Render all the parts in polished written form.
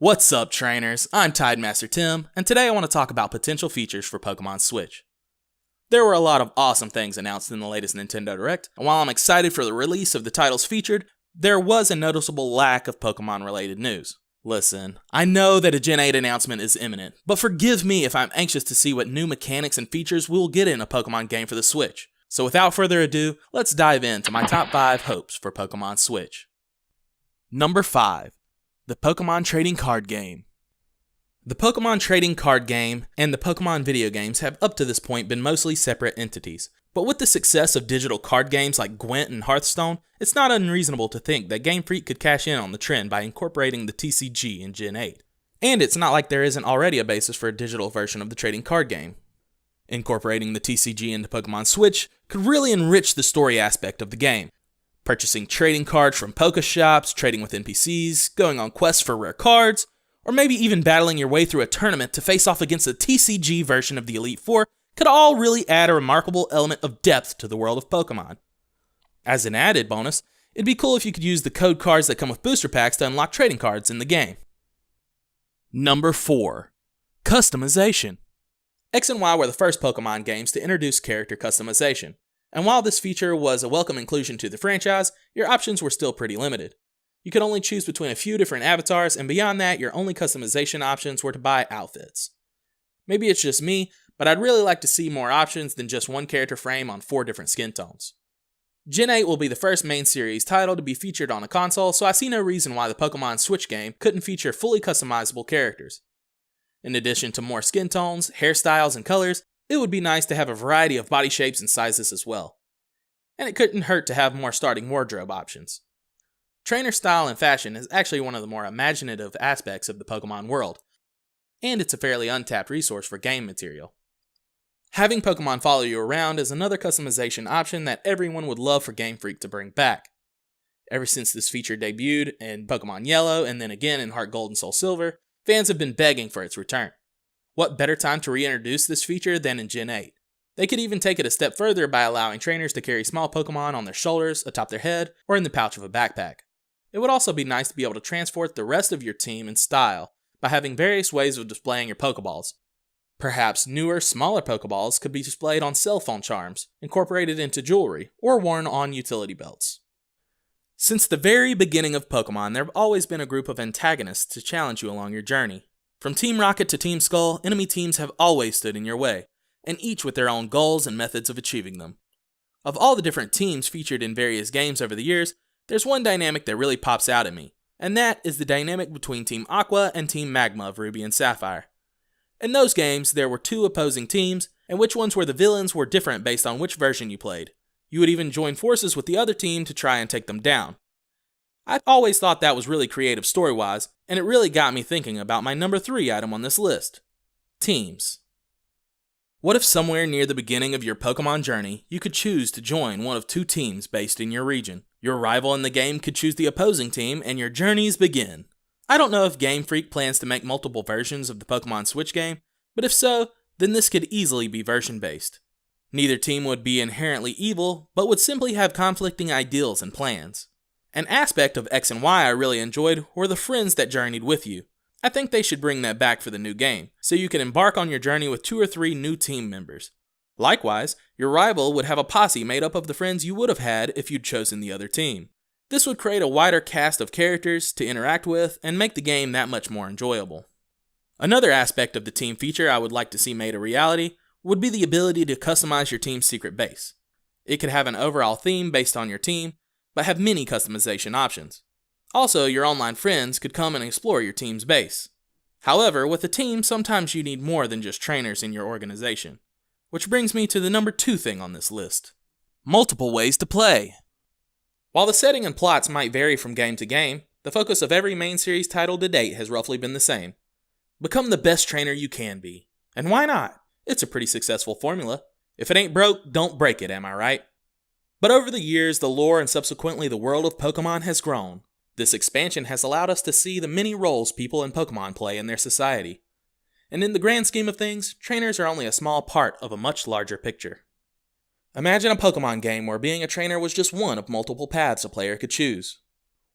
What's up, trainers? I'm Tidemaster Tim, and today I want to talk about potential features for Pokemon Switch. There were a lot of awesome things announced in the latest Nintendo Direct, and while I'm excited for the release of the titles featured, there was a noticeable lack of Pokemon-related news. Listen, I know that a Gen 8 announcement is imminent, but forgive me if I'm anxious to see what new mechanics and features we'll get in a Pokemon game for the Switch. So without further ado, let's dive into my top 5 hopes for Pokemon Switch. Number 5. The Pokemon Trading Card Game. The Pokemon Trading Card Game and the Pokemon video games have up to this point been mostly separate entities. But with the success of digital card games like Gwent and Hearthstone, it's not unreasonable to think that Game Freak could cash in on the trend by incorporating the TCG in Gen 8. And it's not like there isn't already a basis for a digital version of the trading card game. Incorporating the TCG into Pokemon Switch could really enrich the story aspect of the game. Purchasing trading cards from Poké Shops, trading with NPCs, going on quests for rare cards, or maybe even battling your way through a tournament to face off against a TCG version of the Elite Four could all really add a remarkable element of depth to the world of Pokemon. As an added bonus, it'd be cool if you could use the code cards that come with booster packs to unlock trading cards in the game. Number 4. Customization. X and Y were the first Pokemon games to introduce character customization. And while this feature was a welcome inclusion to the franchise, your options were still pretty limited. You could only choose between a few different avatars, and beyond that, your only customization options were to buy outfits. Maybe it's just me, but I'd really like to see more options than just one character frame on 4 different skin tones. Gen 8 will be the first main series title to be featured on a console, so I see no reason why the Pokemon Switch game couldn't feature fully customizable characters. In addition to more skin tones, hairstyles, and colors, it would be nice to have a variety of body shapes and sizes as well. And it couldn't hurt to have more starting wardrobe options. Trainer style and fashion is actually one of the more imaginative aspects of the Pokemon world, and it's a fairly untapped resource for game material. Having Pokemon follow you around is another customization option that everyone would love for Game Freak to bring back. Ever since this feature debuted in Pokemon Yellow and then again in Heart Gold and Soul Silver, fans have been begging for its return. What better time to reintroduce this feature than in Gen 8? They could even take it a step further by allowing trainers to carry small Pokemon on their shoulders, atop their head, or in the pouch of a backpack. It would also be nice to be able to transport the rest of your team in style by having various ways of displaying your Pokeballs. Perhaps newer, smaller Pokeballs could be displayed on cell phone charms, incorporated into jewelry, or worn on utility belts. Since the very beginning of Pokemon, there have always been a group of antagonists to challenge you along your journey. From Team Rocket to Team Skull, enemy teams have always stood in your way, and each with their own goals and methods of achieving them. Of all the different teams featured in various games over the years, there's one dynamic that really pops out at me, and that is the dynamic between Team Aqua and Team Magma of Ruby and Sapphire. In those games, there were 2 opposing teams, and which ones were the villains were different based on which version you played. You would even join forces with the other team to try and take them down. I always thought that was really creative story-wise, and it really got me thinking about my number 3 item on this list. Teams. What if somewhere near the beginning of your Pokemon journey, you could choose to join one of 2 teams based in your region? Your rival in the game could choose the opposing team, and your journeys begin. I don't know if Game Freak plans to make multiple versions of the Pokemon Switch game, but if so, then this could easily be version-based. Neither team would be inherently evil, but would simply have conflicting ideals and plans. An aspect of X and Y I really enjoyed were the friends that journeyed with you. I think they should bring that back for the new game, so you can embark on your journey with 2 or 3 new team members. Likewise, your rival would have a posse made up of the friends you would have had if you'd chosen the other team. This would create a wider cast of characters to interact with and make the game that much more enjoyable. Another aspect of the team feature I would like to see made a reality would be the ability to customize your team's secret base. It could have an overall theme based on your team, but have many customization options. Also, your online friends could come and explore your team's base. However, with a team, sometimes you need more than just trainers in your organization. Which brings me to the number 2 thing on this list. Multiple ways to play. While the setting and plots might vary from game to game, the focus of every main series title to date has roughly been the same. Become the best trainer you can be. And why not? It's a pretty successful formula. If it ain't broke, don't break it, am I right? But over the years, the lore and subsequently the world of Pokemon has grown. This expansion has allowed us to see the many roles people in Pokemon play in their society. And in the grand scheme of things, trainers are only a small part of a much larger picture. Imagine a Pokemon game where being a trainer was just one of multiple paths a player could choose.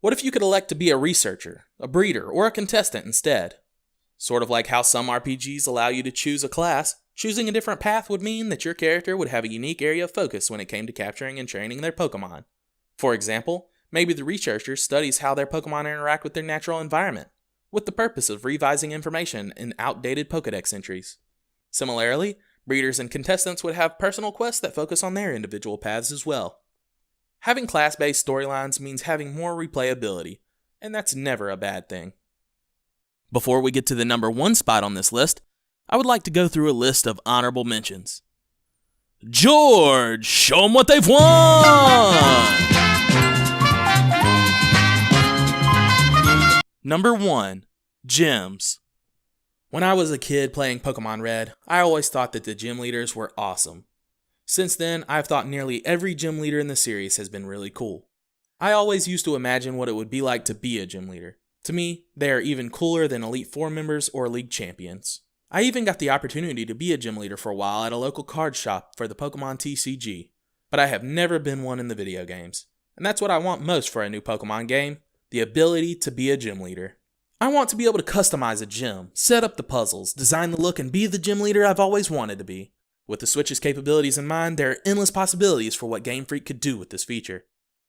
What if you could elect to be a researcher, a breeder, or a contestant instead? Sort of like how some RPGs allow you to choose a class, choosing a different path would mean that your character would have a unique area of focus when it came to capturing and training their Pokemon. For example, maybe the researcher studies how their Pokemon interact with their natural environment, with the purpose of revising information in outdated Pokedex entries. Similarly, breeders and contestants would have personal quests that focus on their individual paths as well. Having class-based storylines means having more replayability, and that's never a bad thing. Before we get to the number 1 spot on this list, I would like to go through a list of honorable mentions. George, show them what they've won! Number 1, Gyms. When I was a kid playing Pokemon Red, I always thought that the gym leaders were awesome. Since then, I've thought nearly every gym leader in the series has been really cool. I always used to imagine what it would be like to be a gym leader. To me, they are even cooler than Elite Four members or league champions. I even got the opportunity to be a gym leader for a while at a local card shop for the Pokemon TCG, but I have never been one in the video games. And that's what I want most for a new Pokemon game, the ability to be a gym leader. I want to be able to customize a gym, set up the puzzles, design the look, and be the gym leader I've always wanted to be. With the Switch's capabilities in mind, there are endless possibilities for what Game Freak could do with this feature.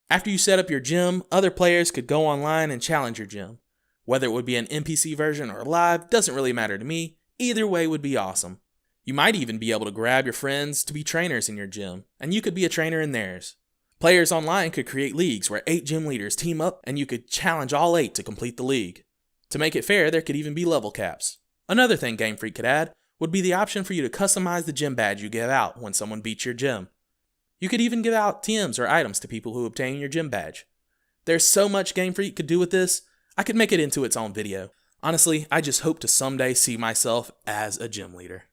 After you set up your gym, other players could go online and challenge your gym. Whether it would be an NPC version or live doesn't really matter to me, either way would be awesome. You might even be able to grab your friends to be trainers in your gym, and you could be a trainer in theirs. Players online could create leagues where 8 gym leaders team up and you could challenge all 8 to complete the league. To make it fair, there could even be level caps. Another thing Game Freak could add would be the option for you to customize the gym badge you give out when someone beats your gym. You could even give out TMs or items to people who obtain your gym badge. There's so much Game Freak could do with this, I could make it into its own video. Honestly, I just hope to someday see myself as a gym leader.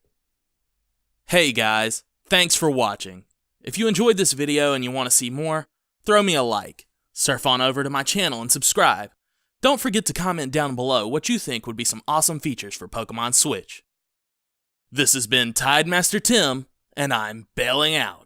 Hey guys, thanks for watching. If you enjoyed this video and you want to see more, throw me a like, surf on over to my channel and subscribe. Don't forget to comment down below what you think would be some awesome features for Pokemon Switch. This has been Tidemaster Tim, and I'm bailing out.